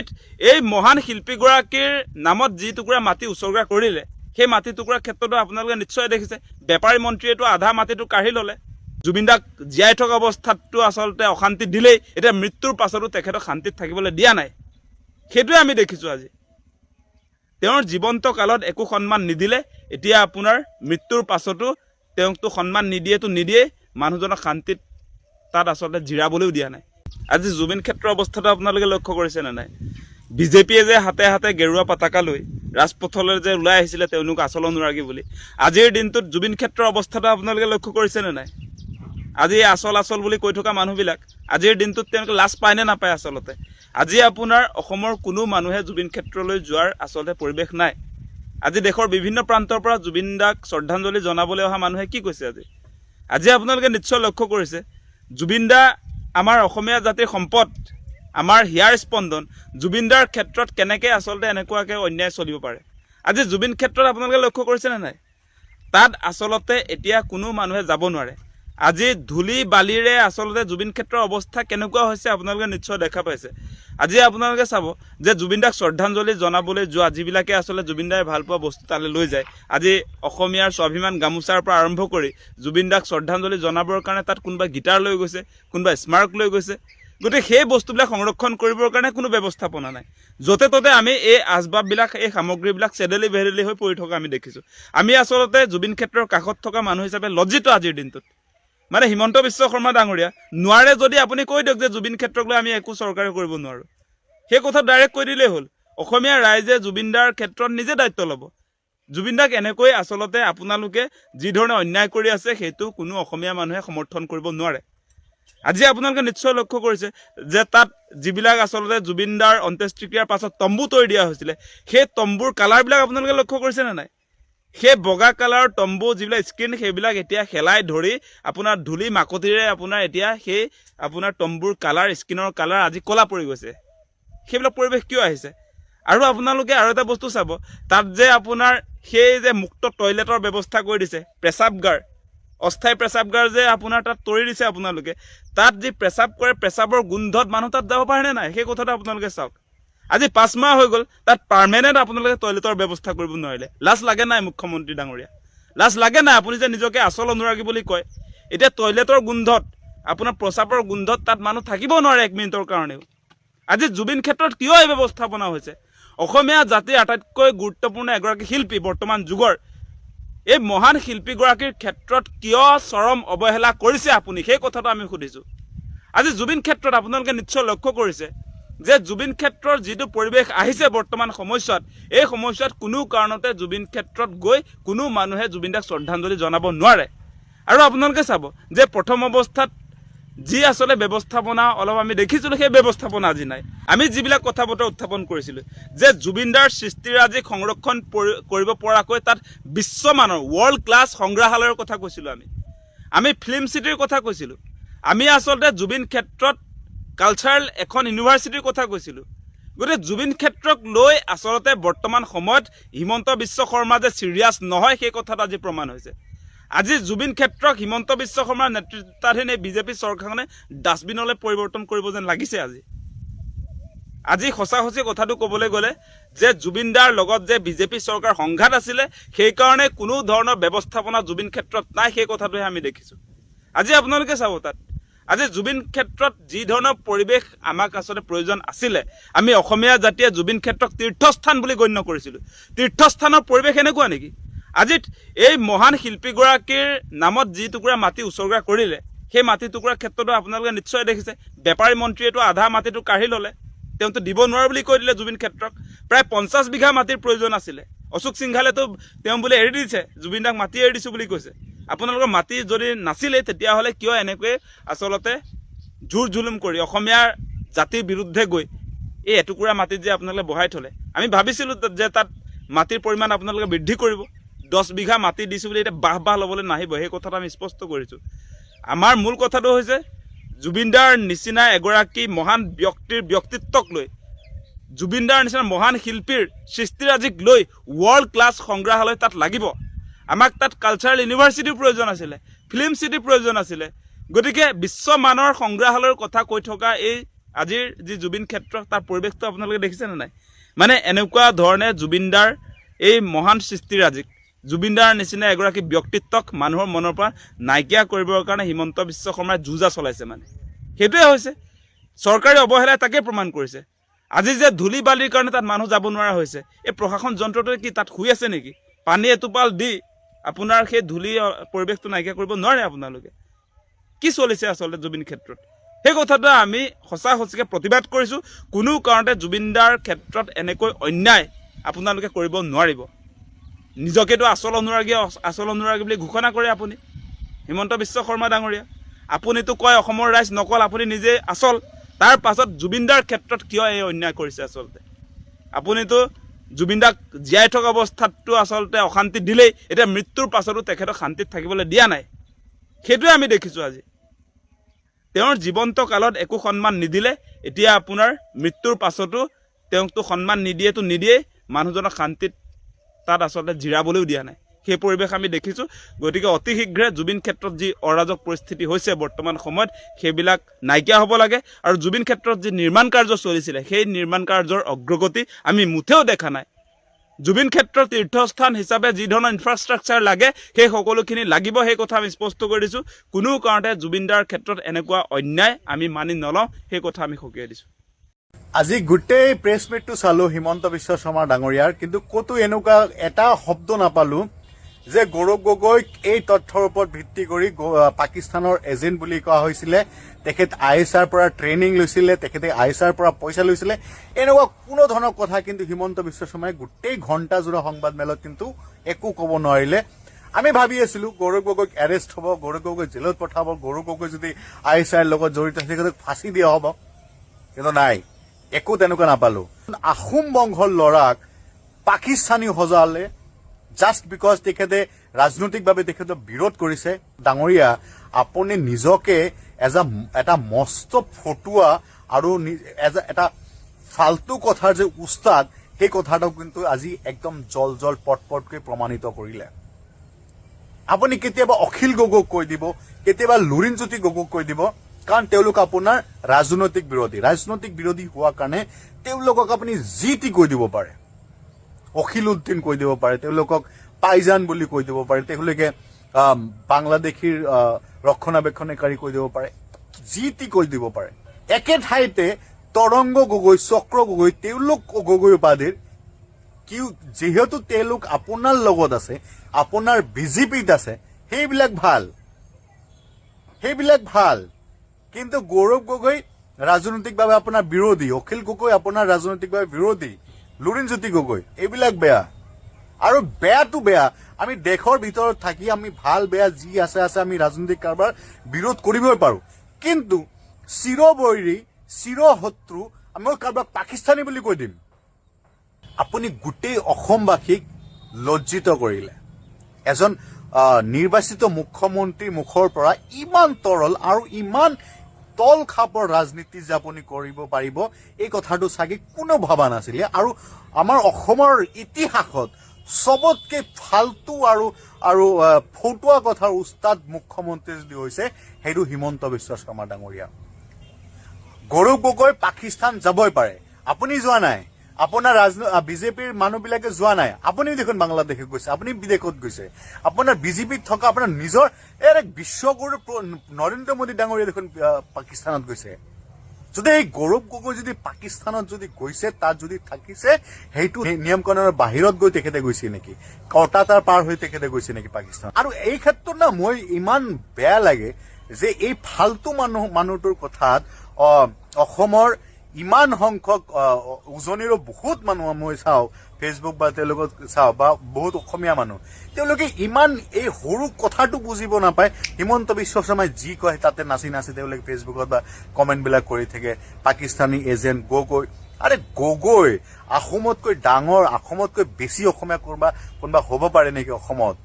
এই মহান শিল্পীগৰাকীৰ নামত যি টুকুৰা মাটি উচৰ্গা কৰিলে, সেই মাটি টুকুৰাৰ ক্ষেত্ৰতো আপোনালোকে নিশ্চয় দেখিছে, বেপাৰী মন্ত্ৰীয়েতো আধা মাটিটো কাঢ়ি ল'লে। জুবিনদাক জীয়াই থকা অৱস্থাতটো আচলতে অশান্তি দিলেই, এতিয়া মৃত্যুৰ পাছতো তেখেতক শান্তিত থাকিবলৈ দিয়া নাই। সেইটোৱে আমি দেখিছোঁ আজি। তেওঁৰ জীৱন্ত কালত একো সন্মান নিদিলে, এতিয়া আপোনাৰ মৃত্যুৰ পাছতো তেওঁকতো সন্মান নিদিয়েই, মানুহজনক শান্তিত তাত আচলতে জিৰাবলৈও দিয়া নাই। আজি জুবিন ক্ষেত্ৰৰ অৱস্থাটো আপোনালোকে লক্ষ্য কৰিছেনে নাই? বিজেপিয়ে যে হাতে হাতে গেৰুৱা পতাকা লৈ ৰাজপথলৈ যে ওলাই আহিছিলে তেওঁলোক আচল অনুৰাগী বুলি, আজিৰ দিনটোত জুবিন ক্ষেত্ৰৰ অৱস্থাটো আপোনালোকে লক্ষ্য কৰিছেনে নাই? আজি আচল বুলি কৈ থকা মানুহবিলাক আজিৰ দিনটোত তেওঁলোকে লাজ পায় নে নাপায়? আচলতে আজি আপোনাৰ অসমৰ কোনো মানুহে জুবিন ক্ষেত্ৰলৈ যোৱাৰ আচলতে পৰিৱেশ নাই। আজি দেশৰ বিভিন্ন প্ৰান্তৰ পৰা জুবিনদাক শ্ৰদ্ধাঞ্জলি জনাবলৈ অহা মানুহে কি কৈছে? আজি আপোনালোকে নিশ্চয় লক্ষ্য কৰিছে, জুবিনদা আমাৰ অসমীয়া জাতিৰ সম্পদ, আমাৰ হিয়াৰ স্পন্দন। জুবিনদাৰ ক্ষেত্ৰত কেনেকৈ আচলতে এনেকুৱাকৈ অন্যায় চলিব পাৰে? আজি জুবিন ক্ষেত্ৰত আপোনালোকে লক্ষ্য কৰিছেনে নাই? তাত আচলতে এতিয়া কোনো মানুহে যাব নোৱাৰে। আজি ধূলি বালিৰে আচলতে জুবিন ক্ষেত্ৰৰ অৱস্থা কেনেকুৱা হৈছে আপোনালোকে নিশ্চয় দেখা পাইছে। আজি আপোনালোকে চাব যে জুবিনদাক শ্ৰদ্ধাঞ্জলি জনাবলৈ যোৱা যিবিলাকে আচলতে জুবিনদাই ভাল পোৱা বস্তু তালৈ লৈ যায়, আজি অসমীয়াৰ স্বাভিমান গামোচাৰ পৰা আৰম্ভ কৰি জুবিনদাক শ্ৰদ্ধাঞ্জলি জনাবৰ কাৰণে তাত কোনোবা গীটাৰ লৈ গৈছে, কোনোবা স্মাৰক লৈ গৈছে। গতিকে সেই বস্তুবিলাক সংৰক্ষণ কৰিবৰ কাৰণে কোনো ব্যৱস্থাপনা নাই। য'তে ত'তে আমি এই আচবাববিলাক, এই সামগ্ৰীবিলাক চেদেলি ভেদেলি হৈ পৰি থকা আমি দেখিছোঁ। আমি আচলতে জুবিন ক্ষেত্ৰৰ কাষত থকা মানুহ হিচাপে লজ্জিত আজিৰ দিনটোত। মানে হিমন্ত বিশ্ব শৰ্মা ডাঙৰীয়া নোৱাৰে যদি আপুনি কৈ দিয়ক যে জুবিন ক্ষেত্ৰক লৈ আমি একো চৰকাৰে কৰিব নোৱাৰোঁ, সেই কথা ডাইৰেক্ট কৈ দিলেই হ'ল। অসমীয়া ৰাইজে জুবিনদাৰ ক্ষেত্ৰত নিজে দায়িত্ব ল'ব। জুবিনদাক এনেকৈ আচলতে আপোনালোকে যি ধৰণে অন্যায় কৰি আছে, সেইটো কোনো অসমীয়া মানুহে সমৰ্থন কৰিব নোৱাৰে। আজি আপোনালোকে নিশ্চয় লক্ষ্য কৰিছে যে তাত যিবিলাক আচলতে জুবিনদাৰ অন্ত্যেষ্টিক্ৰিয়াৰ পাছত তম্বু তৰি দিয়া হৈছিলে, সেই তম্বুৰ কালাৰবিলাক আপোনালোকে লক্ষ্য কৰিছেনে নাই? সেই বগা কালাৰৰ তম্বু যিবিলাক স্ক্ৰীণ, সেইবিলাক এতিয়া শেলাই ধৰি আপোনাৰ ধূলি মাকতিৰে আপোনাৰ এতিয়া সেই আপোনাৰ তম্বুৰ কালাৰ, স্ক্ৰীণৰ কালাৰ আজি ক'লা পৰি গৈছে। সেইবিলাক পৰিৱেশ কিয় আহিছে? আৰু আপোনালোকে আৰু এটা বস্তু চাব, তাত যে আপোনাৰ সেই যে মুক্ত টয়লেটৰ ব্যৱস্থা কৰি দিছে, পেচাবগাৰ, অস্থায়ী পেচাবগাৰ যে আপোনাৰ তাত তৰি দিছে আপোনালোকে, তাত যি পেচাব কৰে, পেচাবৰ গোন্ধত মানুহ তাত যাব পাৰেনে নাই সেই কথাটো আপোনালোকে চাওক। আজি 5 মাহ হৈ গ'ল, তাত পাৰ্মানেণ্ট আপোনালোকে টয়লেটৰ ব্যৱস্থা কৰিব নোৱাৰিলে। লাজ লাগে নাই মুখ্যমন্ত্ৰী ডাঙৰীয়া? লাজ লাগে নাই? আপুনি যে নিজকে আচল অনুৰাগী বুলি কয়, এতিয়া টয়লেটৰ গোন্ধত, আপোনাৰ প্ৰস্ৰাৱৰ গোন্ধত তাত মানুহ থাকিব নোৱাৰে 1 মিনিটৰ কাৰণেও। আজি জুবিন ক্ষেত্ৰত কিয় এই ব্যৱস্থাপনা হৈছে? অসমীয়া জাতিৰ আটাইতকৈ গুৰুত্বপূৰ্ণ এগৰাকী শিল্পী বৰ্তমান যুগৰ, এই মহান শিল্পীগৰাকীৰ ক্ষেত্ৰত কিয় চৰম অৱহেলা কৰিছে আপুনি, সেই কথাটো আমি সুধিছোঁ। আজি জুবিন ক্ষেত্ৰত আপোনালোকে নিশ্চয় লক্ষ্য কৰিছে যে জুবিন ক্ষেত্ৰৰ যিটো পৰিৱেশ আহিছে বৰ্তমান সময়ছোৱাত, এই সময়ছোৱাত কোনো কাৰণতে জুবিন ক্ষেত্ৰত গৈ কোনো মানুহে জুবিনদাক শ্ৰদ্ধাঞ্জলি জনাব নোৱাৰে। আৰু আপোনালোকে চাব যে প্ৰথম অৱস্থাত যি আচলতে ব্যৱস্থাপনা অলপ আমি দেখিছিলোঁ, সেই ব্যৱস্থাপনা আজি নাই। আমি যিবিলাক কথা বতৰা উত্থাপন কৰিছিলোঁ যে জুবিনদাৰ সৃষ্টিৰাজিক সংৰক্ষণ কৰিব পৰাকৈ তাত বিশ্বমানৰ ৱৰ্ল্ড ক্লাছ সংগ্ৰহালয়ৰ কথা কৈছিলোঁ, আমি ফিল্ম চিটিৰ কথা কৈছিলোঁ, আমি আচলতে জুবিন ক্ষেত্ৰত কালচাৰেল এখন ইউনিভাৰ্চিটিৰ কথা কৈছিলোঁ। গতিকে জুবিন ক্ষেত্ৰক লৈ আচলতে বৰ্তমান সময়ত হিমন্ত বিশ্ব শৰ্মা যে চিৰিয়াছ নহয় সেই কথাটো আজি প্ৰমাণ হৈছে। আজি জুবিন ক্ষেত্ৰক হিমন্ত বিশ্ব শৰ্মাৰ নেতৃত্বাধীন এই বিজেপি চৰকাৰখনে ডাষ্টবিনলৈ পৰিৱৰ্তন কৰিব যেন লাগিছে। আজি সঁচা সঁচি কথাটো ক'বলৈ গ'লে যে জুবিনদাৰ লগত যে বিজেপি চৰকাৰ সংঘাত আছিলে, সেইকাৰণে কোনো ধৰণৰ ব্যৱস্থাপনা জুবিন ক্ষেত্ৰত নাই, সেই কথাটোহে আমি দেখিছোঁ। আজি আপোনালোকে চাব, তাত আজি জুবিন ক্ষেত্ৰত যি ধৰণৰ পৰিৱেশ আমাক আচলতে প্ৰয়োজন আছিলে, আমি অসমীয়া জাতিয়ে জুবিন ক্ষেত্ৰক তীৰ্থস্থান বুলি গণ্য কৰিছিলোঁ। তীৰ্থস্থানৰ পৰিৱেশ এনেকুৱা নেকি? আজি এই মহান শিল্পীগৰাকীৰ নামত যি টুকুৰা মাটি উচৰ্গা কৰিলে, সেই মাটি টুকুৰাৰ ক্ষেত্ৰতো আপোনালোকে নিশ্চয় দেখিছে, বেপাৰী মন্ত্ৰীয়েতো আধা মাটিটো কাঢ়ি ল'লে, তেওঁতো দিব নোৱাৰে বুলি কৈ দিলে জুবিন ক্ষেত্ৰক। প্ৰায় 50 বিঘা মাটিৰ প্ৰয়োজন আছিলে, অশোক সিংঘালেতো তেওঁ বোলে এৰি দিছে, জুবিনদাক মাটি এৰি দিছোঁ বুলি কৈছে। আপোনালোকৰ মাটি যদি নাছিলে তেতিয়াহ'লে কিয় এনেকৈ আচলতে জোৰ জুলুম কৰি অসমীয়াৰ জাতিৰ বিৰুদ্ধে গৈ এই এটুকুৰা মাটিত যে আপোনালোকে বহাই থ'লে? আমি ভাবিছিলোঁ যে তাত মাটিৰ পৰিমাণ আপোনালোকে বৃদ্ধি কৰিব, 10 বিঘা মাটি দিছোঁ বুলি এতিয়া বাহ ল'বলৈ নাহিব, সেই কথাটো আমি স্পষ্ট কৰিছোঁ। আমাৰ মূল কথাটো হৈছে জুবিনদাৰ নিচিনা এগৰাকী মহান ব্যক্তিৰ ব্যক্তিত্বক লৈ, জুবিনদাৰ নিচিনা মহান শিল্পীৰ সৃষ্টিৰাজিক লৈ ৱৰ্ল্ড ক্লাছ সংগ্ৰহালয় তাত লাগিব। আমাক তাত কালচাৰেল ইউনিভাৰ্চিটিৰ প্ৰয়োজন আছিলে, ফিল্ম চিটিৰ প্ৰয়োজন আছিলে। গতিকে বিশ্বমানৰ সংগ্ৰহালয়ৰ কথা কৈ থকা এই আজিৰ যি জুবিন ক্ষেত্ৰ, তাৰ পৰিৱেশটো আপোনালোকে দেখিছেনে নাই? মানে এনেকুৱা ধৰণে জুবিনদাৰ এই মহান সৃষ্টিৰাজিক, জুবিনদাৰ নিচিনা এগৰাকী ব্যক্তিত্বক মানুহৰ মনৰ পৰা নাইকিয়া কৰিবৰ কাৰণে হিমন্ত বিশ্ব শৰ্মাই যুঁজা চলাইছে। মানে সেইটোৱে হৈছে চৰকাৰী অৱহেলাই, তাকে প্ৰমাণ কৰিছে। আজি যে ধূলি বালিৰ কাৰণে তাত মানুহ যাব নোৱাৰা হৈছে, এই প্ৰশাসন যন্ত্ৰটোৱে কি তাত শুই আছে নেকি? পানী এটোপাল দি আপোনাৰ সেই ধূলি পৰিৱেশটো নাইকিয়া কৰিব নোৱাৰে আপোনালোকে? কি চলিছে আচলতে জুবিন ক্ষেত্ৰত, সেই কথাটো আমি সঁচা সঁচিকৈ প্ৰতিবাদ কৰিছোঁ। কোনো কাৰণতে জুবিনদাৰ ক্ষেত্ৰত এনেকৈ অন্যায় আপোনালোকে কৰিব নোৱাৰিব। নিজকেতো আচল অনুৰাগী বুলি ঘোষণা কৰে আপুনি, হিমন্ত বিশ্ব শৰ্মা ডাঙৰীয়া। আপুনিতো কয় অসমৰ ৰাইজ নকল, আপুনি নিজে আচল। তাৰ পাছত জুবিনদাৰ ক্ষেত্ৰত কিয় এই অন্যায় কৰিছে? আচলতে আপুনিতো জুবিনদাক জীয়াই থকা অৱস্থাততো আচলতে অশান্তি দিলেই, এতিয়া মৃত্যুৰ পাছতো তেখেতক শান্তিত থাকিবলৈ দিয়া নাই। সেইটোৱে আমি দেখিছোঁ। আজি তেওঁৰ জীৱন্ত কালত একো সন্মান নিদিলে, এতিয়া আপোনাৰ মৃত্যুৰ পাছতো তেওঁকতো সন্মান নিদিয়েই, মানুহজনক শান্তিত তাত আচলতে জিৰাবলৈও দিয়া নাই। সেই পৰিৱেশ আমি দেখিছোঁ। গতিকে অতি শীঘ্ৰে জুবিন ক্ষেত্ৰত যি অৰাজক পৰিস্থিতি হৈছে বৰ্তমান সময়ত, সেইবিলাক নাইকিয়া হ'ব লাগে। আৰু জুবিন ক্ষেত্ৰত যি নিৰ্মাণ কাৰ্য চলিছিলে, সেই নিৰ্মাণ কাৰ্যৰ অগ্ৰগতি আমি মুঠেও দেখা নাই। জুবিন ক্ষেত্ৰৰ তীৰ্থস্থান হিচাপে যি ধৰণৰ ইনফ্ৰাষ্ট্ৰাকচাৰ লাগে, সেই সকলোখিনি লাগিব, সেই কথা আমি স্পষ্ট কৰি দিছোঁ। কোনো কাৰণতে জুবিনদাৰ ক্ষেত্ৰত এনেকুৱা অন্যায় আমি মানি নলওঁ, সেই কথা আমি সকীয়াই দিছোঁ। আজি গোটেই প্ৰেছ মিটটো চালো হিমন্ত বিশ্ব শৰ্মা ডাঙৰীয়াৰ, কিন্তু ক'তো এনেকুৱা এটা শব্দ নাপালো যে গৌৰৱ গগৈক এই তথ্যৰ ওপৰত ভিত্তি কৰি পাকিস্তানৰ এজেণ্ট বুলি কোৱা হৈছিলে, তেখেত ISR পৰা ট্ৰেইনিং লৈছিলে, তেখেতে ISR পৰা পইচা লৈছিলে, এনেকুৱা কোনো ধৰণৰ কথা কিন্তু হিমন্ত বিশ্ব শৰ্মাই গোটেই ঘণ্টাজোৰা সংবাদমেলত কিন্তু একো ক'ব নোৱাৰিলে। আমি ভাবি আছিলো গৌৰৱ গগৈক এৰেষ্ট হ'ব, গৌৰৱ গগৈ জেলত পঠাব, গৌৰৱ গগৈ যদি ISR লগত জড়িত আছে তেখেতক ফাঁচি দিয়া হ'ব, কিন্তু নাই, একো তেনেকুৱা নাপালো। আহোম বংশৰ ল'ৰাক পাকিস্তানী সজালে জাষ্ট বিকজ তেখেতে ৰাজনৈতিকভাৱে তেখেতে বিৰোধ কৰিছে। ডাঙৰীয়া, আপুনি নিজকে এটা মস্ত ফটুৱা আৰু এটা ফাল্টু কথাৰ যে উস্তাদ, সেই কথাটো কিন্তু আজি একদম জল পটকৈ প্ৰমাণিত কৰিলে। আপুনি কেতিয়াবা অখিল গগৈক কৈ দিব, কেতিয়াবা লুৰিণজ্যোতি গগৈক কৈ দিব, কাৰণ তেওঁলোক আপোনাৰ ৰাজনৈতিক বিৰোধী হোৱাৰ কাৰণে তেওঁলোকক আপুনি যি টি কৈ দিব পাৰে। অখিল উদ্দিন কৈ দিব পাৰে, তেওঁলোকক পাইজান বুলি কৈ দিব পাৰে, তেওঁলোকে বাংলাদেশীৰ ৰক্ষণাবেক্ষণকাৰী কৈ দিব পাৰে, যি টি কৈ দিব পাৰে। একে ঠাইতে তৰংগ গগৈ, চক্ৰ গগৈ, তেওঁলোক গগৈ উপাধিৰ যিহেতু তেওঁলোক আপোনাৰ লগত আছে, আপোনাৰ বিজেপিত আছে, সেইবিলাক ভাল। কিন্তু গৌৰৱ গগৈ ৰাজনৈতিকভাৱে আপোনাৰ বিৰোধী, অখিল গগৈ আপোনাৰ ৰাজনৈতিকভাৱে বিৰোধী, লুৰিণজ্যোতি গগৈ এইবিলাক বেয়া। আৰু বেয়াটো বেয়া, আমি দেশৰ ভিতৰত থাকি আমি ভাল বেয়া যি আছে আমি ৰাজনৈতিক কাৰবাৰ বিৰোধ কৰিবই পাৰোঁ। কিন্তু চিৰবৈৰী, চিৰশত্ৰু মই কাৰোবাক পাকিস্তানী বুলি কৈ দিম, আপুনি গোটেই অসমবাসীক লজ্জিত কৰিলে। এজন নিৰ্বাচিত মুখ্যমন্ত্ৰীৰ মুখৰ পৰা ইমান তৰল আৰু ইমান তল খাপৰ ৰাজনীতি যে আপুনি কৰিব পাৰিব, এই কথাটো চাগে কোনো ভবা নাছিলে। আৰু আমাৰ অসমৰ ইতিহাসত চবতকে ফাল্টু আৰু ফটুৱা কথাৰ উস্তাদ মুখ্যমন্ত্ৰী যদি হৈছে, সেইটো হিমন্ত বিশ্ব শৰ্মা ডাঙৰীয়া। গৌৰৱ গগৈ পাকিস্তান যাবই পাৰে, আপুনি যোৱা নাই, আপোনাৰ বিজেপিৰ মানুহবিলাকে যোৱা নাই, আপুনি দেখোন বাংলাদেশে গৈছে, আপুনি বিদেশত গৈছে, আপোনাৰ বিজেপিত থকা আপোনাৰ নিজৰ বিশ্বগুৰু নৰেন্দ্ৰ মোদী ডাঙৰীয়া দেখোন পাকিস্তানত গৈছে। যদি এই গৌৰৱ গগৈ যদি পাকিস্তানত যদি গৈছে, তাত যদি থাকিছে, সেইটো নিয়ম কানুনৰ বাহিৰত গৈ তেখেতে গৈছে নেকি, কলকাতাৰ পাৰ হৈ তেখেতে গৈছে নেকি পাকিস্তান? আৰু এই ক্ষেত্ৰত না মই ইমান বেয়া লাগে যে এই ফাল্টু মানুহটোৰ কথাত অসমৰ ইমান সংখ্যক উজনিৰো বহুত মানুহ মই চাওঁ, ফেচবুক বা তেওঁলোকক চাওঁ, বা বহুত অসমীয়া মানুহ, তেওঁলোকে ইমান এই সৰু কথাটো বুজিব নাপায়। হিমন্ত বিশ্ব শৰ্মাই যি কয় তাতে নাচি তেওঁলোকে ফেচবুকত বা কমেণ্টবিলাক কৰি থাকে, পাকিস্তানী এজেণ্ট গগৈ। আৰে গগৈ অসমতকৈ ডাঙৰ, অসমতকৈ বেছি অসমীয়া কোনোবা হ'ব পাৰে নেকি অসমত?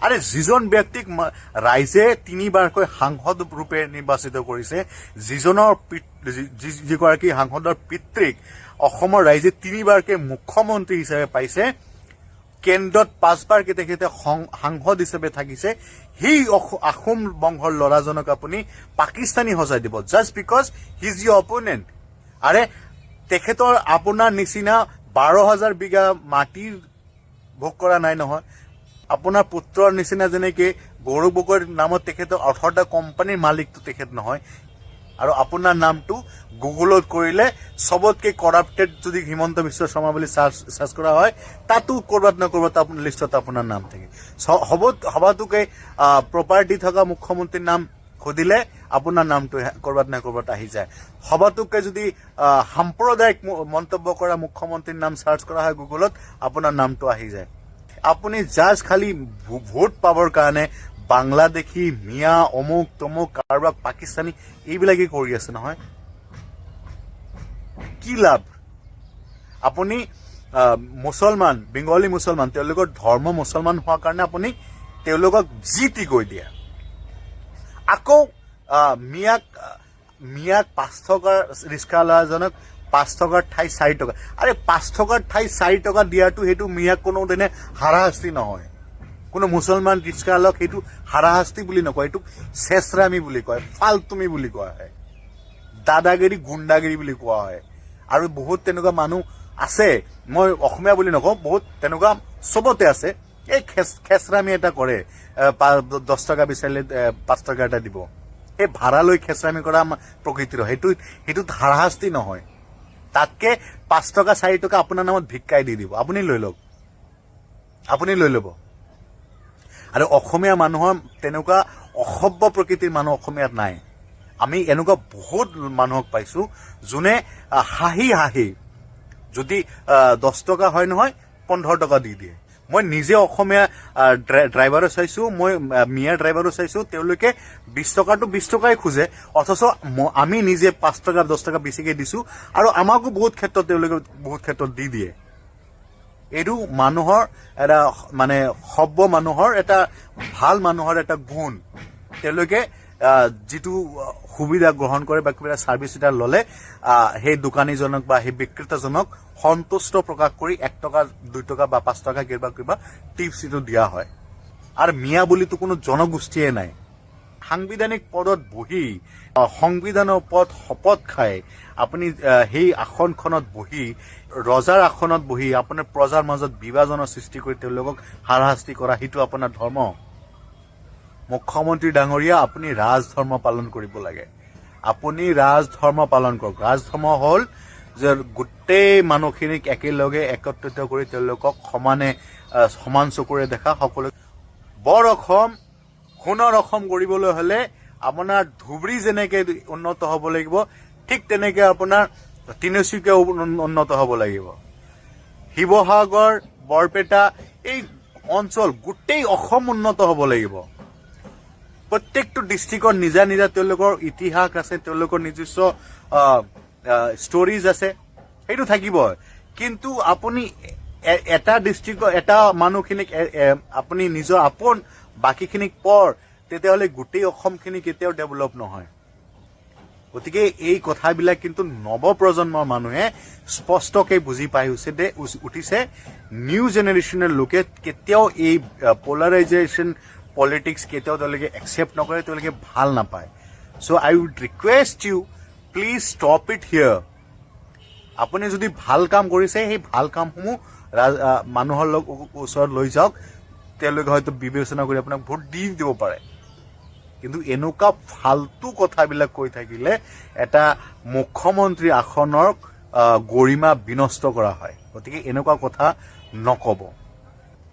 আৰে যিজন ব্যক্তিক ৰাইজে 3বাৰকৈ সাংসদ ৰূপে নিৰ্বাচিত কৰিছে, যিগৰাকী সাংসদৰ পিতৃক অসমৰ ৰাইজে 3বাৰকৈ মুখ্যমন্ত্ৰী হিচাপে পাইছে, কেন্দ্ৰত 5বাৰকৈ তেখেতে সাংসদ হিচাপে থাকিছে, সেই আহোম বংশৰ ল'ৰাজনক আপুনি পাকিস্তানী সজাই দিব just because he is your opponent. আৰে তেখেতৰ আপোনাৰ নিচিনা 12,000 বিঘা মাটিৰ ভোগ কৰা নাই নহয়। আপোনাৰ পুত্ৰৰ নিচিনা যেনেকে গৌৰৱ গগৈৰ নামত তেখেতৰ 18টা কোম্পানীৰ মালিকটো তেখেত নহয়। আৰু আপোনাৰ নামটো গুগলত কৰিলে চবতকে কৰাপ্টেড যদি হিমন্ত বিশ্ব শৰ্মা বুলি চাৰ্চ কৰা হয়, তাতো ক'ৰবাত না ক'ৰবাত আপোনাৰ লিষ্টত আপোনাৰ নাম থাকে। সবাতোকে প্ৰপাৰ্টি থকা মুখ্যমন্ত্ৰীৰ নাম সুধিলে আপোনাৰ নামটো ক'ৰবাত না ক'ৰবাত আহি যায়। সবাতোকে যদি সাম্প্ৰদায়িক মন্তব্য কৰা মুখ্যমন্ত্ৰীৰ নাম চাৰ্চ কৰা হয় গুগলত, আপোনাৰ নামটো আহি যায়। আপুনি জাষ্ট খালি ভোট পাবৰ কাৰণে বাংলাদেশী, মিয়া, অমুক তমুক, কাৰোবাক পাকিস্তানী এইবিলাকেই কৰি আছে নহয়। কি লাভ? আপুনি মুছলমান, বেংগলী মুছলমান, তেওঁলোকৰ ধৰ্ম মুছলমান হোৱাৰ কাৰণে আপুনি তেওঁলোকক যি টি কৈ দিয়ে। আকৌ মিয়াক 5 টকাৰ ৰিক্সাৱালাজনক 5 টকাৰ ঠাই 4 টকা। আৰে 5 টকাৰ ঠাই 4 টকা দিয়াটো সেইটো মিয়াক কোনোদিনে হাৰাশাস্তি নহয়। কোনো মুছলমান ৰিক্সাৱালাক সেইটো হাৰাশাস্তি বুলি নকয়, এইটো চেচৰামি বুলি কয়, ফাল্টুমি বুলি কোৱা হয়, দাদাগিৰি, গুণ্ডাগিৰি বুলি কোৱা হয়। আৰু বহুত তেনেকুৱা মানুহ আছে, মই অসমীয়া বুলি নকওঁ, বহুত তেনেকুৱা চবতে আছে। এই খেচৰামি এটা কৰে, 10 টকা বিচাৰিলে 5 টকা এটা দিব, এই ভাড়া লৈ খেচৰামি কৰা প্ৰকৃতিৰ। সেইটোত হাৰাশাস্তি নহয়। তাতকে 5 টকা 4 টকা আপোনাৰ নামত ভিক্ষাই দি দিব, আপুনি লৈ ল'ব। আৰু অসমীয়া মানুহৰ তেনেকুৱা অসভ্য প্ৰকৃতিৰ মানুহ অসমীয়াত নাই। আমি এনেকুৱা বহুত মানুহক পাইছোঁ যোনে হাঁহি যদি 10 টকা হয় নহয় 15 টকা দি দিয়ে। মই নিজে অসমীয়া ড্ৰাইভাৰো চাইছোঁ, মই মিয়া ড্ৰাইভাৰো চাইছোঁ, তেওঁলোকে 20 টকাটো 20 টকাই খোজে, অথচ আমি নিজে 5 টকা 10 টকা বেছিকৈ দিছোঁ, আৰু আমাকো বহুত ক্ষেত্ৰত তেওঁলোকে বহুত ক্ষেত্ৰত দি দিয়ে। এইটো মানুহৰ এটা মানে সভ্য মানুহৰ এটা ভাল মানুহৰ এটা গুণ। তেওঁলোকে যিটো সুবিধা গ্ৰহণ কৰে বা কিবা ছাৰ্ভিচ এটা ল'লে সেই দোকানীজনক বা সেই বিক্ৰেতাজনক সন্তুষ্ট প্ৰকাশ কৰি 1 টকা 2 টকা বা 5 টকা কিবা টিপছ এইটো দিয়া হয়। আৰু মিয়া বুলিতো কোনো জনগোষ্ঠীয়ে নাই। সাংবিধানিক পদত বহি সংবিধানৰ ওপৰত শপত খাই আপুনি সেই আসনখনত বহি ৰজাৰ আসনত বহি আপোনাৰ প্ৰজাৰ মাজত বিভাজনৰ সৃষ্টি কৰি তেওঁলোকক হাৰাশাস্তি কৰা সেইটো আপোনাৰ ধৰ্ম। মুখ্যমন্ত্ৰী ডাঙৰীয়া, আপুনি ৰাজধৰ্ম পালন কৰিব লাগে। আপুনি ৰাজধৰ্ম পালন কৰক। ৰাজধৰ্ম হ'ল যে গোটেই মানুহখিনিক একেলগে একত্ৰিত কৰি তেওঁলোকক সমান চকুৰে দেখা। সকলো বৰ অসম সোণৰ অসম কৰিবলৈ হলে আপোনাৰ ধুবুৰী যেনেকে উন্নত হ'ব লাগিব, ঠিক তেনেকে আপোনাৰ তিনিচুকীয়া উন্নত হ'ব লাগিব। শিৱসাগৰ, বৰপেটা এই অঞ্চল গোটেই অসম উন্নত হ'ব লাগিব। প্ৰত্যেকটো ডিষ্ট্ৰিক্টৰ নিজা নিজা তেওঁলোকৰ ইতিহাস আছে, তেওঁলোকৰ নিজস্ব ষ্টৰিজ আছে, সেইটো থাকিব। কিন্তু আপুনি এটা ডিষ্ট্ৰিক্টৰ এটা মানুহখিনিক আপুনি নিজৰ আপোন বাকীখিনিক পৰ, তেতিয়াহ'লে গোটেই অসমখিনি কেতিয়াও ডেভেলপ নহয়। গতিকে এই কথাবিলাক কিন্তু নৱপ্ৰজন্মৰ মানুহে স্পষ্টকৈ বুজি পাই উঠিছে। নিউ জেনেৰেশ্যনৰ লোকে কেতিয়াও এই পলাৰাইজেশ্যন পলিটিক্স কেতিয়াও তেওঁলোকে একচেপ্ট নকৰে, তেওঁলোকে ভাল নাপায়। So' I would request you, please stop it here. আপুনি যদি ভাল কাম কৰিছে, সেই ভাল কামসমূহ মানুহৰ ওচৰত লৈ যাওক। তেওঁলোকে হয়তো বিবেচনা কৰি আপোনাক ভোট দি দিব পাৰে। কিন্তু এনেকুৱা ফাল্টু কথাবিলাক কৈ থাকিলে এটা মুখ্যমন্ত্ৰী আসনৰ গৰিমা বিনষ্ট কৰা হয়। গতিকে এনেকুৱা কথা নক'ব।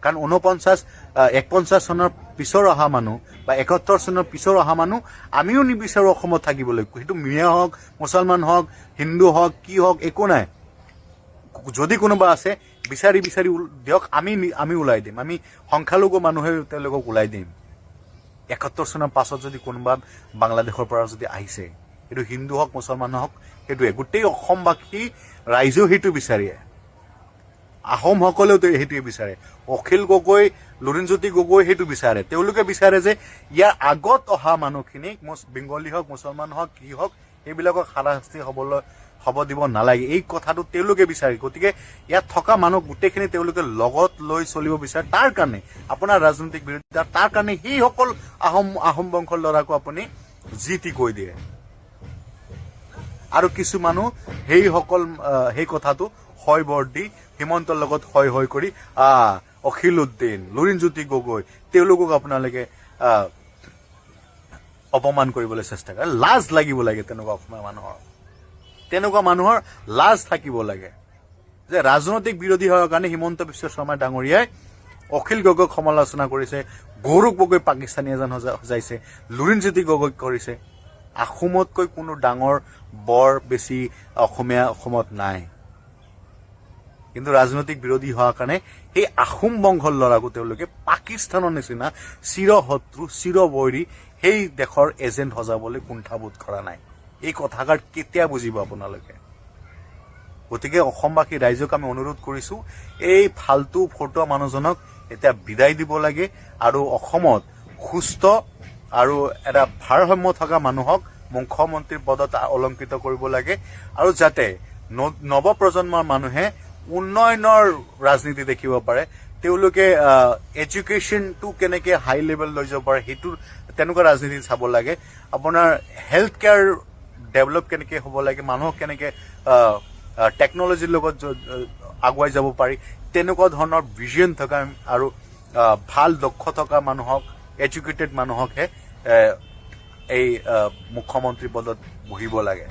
কাৰণ 49 চনৰ পিছৰ অহা মানুহ বা 71 চনৰ পিছৰ অহা মানুহ আমিও নিবিচাৰোঁ অসমত থাকিবলৈ। সেইটো মিয়া হওক, মুছলমান হওক, হিন্দু হওক, কি হওক, একো নাই। যদি কোনোবা আছে বিচাৰি দিয়ক, আমি ওলাই দিম। আমি সংখ্যালঘু মানুহে তেওঁলোকক ওলাই দিম। 71 চনৰ পাছত যদি কোনোবা বাংলাদেশৰ পৰা যদি আহিছে, সেইটো হিন্দু হওক, মুছলমান হওক, সেইটোৱে গোটেই অসমবাসী ৰাইজেও সেইটো বিচাৰে। আহোমসকলেও সেইটোৱে বিচাৰে। অখিল গগৈ, লুৰিণজ্যোতি গগৈ সেইটো বিচাৰে। তেওঁলোকে বিচাৰে যে ইয়াৰ আগত অহা মানুহখিনিক বেংগলী হওক, মুছলমান হওক, কি হওক, সেইবিলাকক হাৰাশাস্তি হ'ব দিব নালাগে। এই কথাটো তেওঁলোকে বিচাৰে। গতিকে ইয়াত থকা মানুহ গোটেইখিনি তেওঁলোকে লগত লৈ চলিব বিচাৰে। তাৰ কাৰণে আপোনাৰ ৰাজনৈতিক বিৰোধিতা, তাৰ কাৰণে সেইসকল আহোম বংশৰ ল'ৰাকো আপুনি যি টি কৈ দিয়ে। আৰু কিছু মানুহ সেই কথাটো হয় বৰ দি হিমন্তৰ লগত হয় কৰি অখিল উদ্দিন, লুৰিণজ্যোতি গগৈ, তেওঁলোকক আপোনালোকে অপমান কৰিবলৈ চেষ্টা কৰে। লাজ লাগিব লাগে তেনেকুৱা অসমীয়া মানুহৰ। তেনেকুৱা মানুহৰ লাজ থাকিব লাগে যে ৰাজনৈতিক বিৰোধী হোৱাৰ কাৰণে হিমন্ত বিশ্ব শৰ্মা ডাঙৰীয়াই অখিল গগৈক সমালোচনা কৰিছে, গৌৰৱ গগৈ পাকিস্তানী এজন সজাইছে, লুৰিণজ্যোতি গগৈক কৰিছে। আহোমতকৈ কোনো ডাঙৰ বৰ বেছি অসমীয়া অসমত নাই। কিন্তু ৰাজনৈতিক বিৰোধী হোৱাৰ কাৰণে সেই আহোম বংশৰ ল'ৰাকো তেওঁলোকে পাকিস্তানৰ নিচিনা চিৰশত্ৰু, চিৰবৈৰী সেই দেশৰ এজেণ্ট সজাবলৈ কুণ্ঠাবোধ কৰা নাই। এই কথাষাৰ কেতিয়া বুজিব আপোনালোকে? গতিকে অসমবাসী ৰাইজক আমি অনুৰোধ কৰিছো, এই ফাল্টু ফটোৱা মানুহজনক এতিয়া বিদায় দিব লাগে আৰু অসমত সুস্থ আৰু এটা ভাৰসাম্য থকা মানুহক মুখ্যমন্ত্ৰীৰ পদত অলংকৃত কৰিব লাগে। আৰু যাতে নৱপ্ৰজন্মৰ মানুহে উন্নয়নৰ ৰাজনীতি দেখিব পাৰে, তেওঁলোকে এডুকেশ্যনটো কেনেকৈ হাই লেভেল লৈ যাব পাৰে, সেইটো তেনেকুৱা ৰাজনীতি চাব লাগে। আপোনাৰ হেল্থ কেয়াৰ ডেভেলপ কেনেকৈ হ'ব লাগে, মানুহক কেনেকৈ টেকনলজিৰ লগত আগুৱাই যাব পাৰি, তেনেকুৱা ধৰণৰ ভিজন থকা আৰু ভাল দক্ষ থকা মানুহক, এডুকেটেড মানুহকহে এই মুখ্যমন্ত্ৰী পদত বহিব লাগে।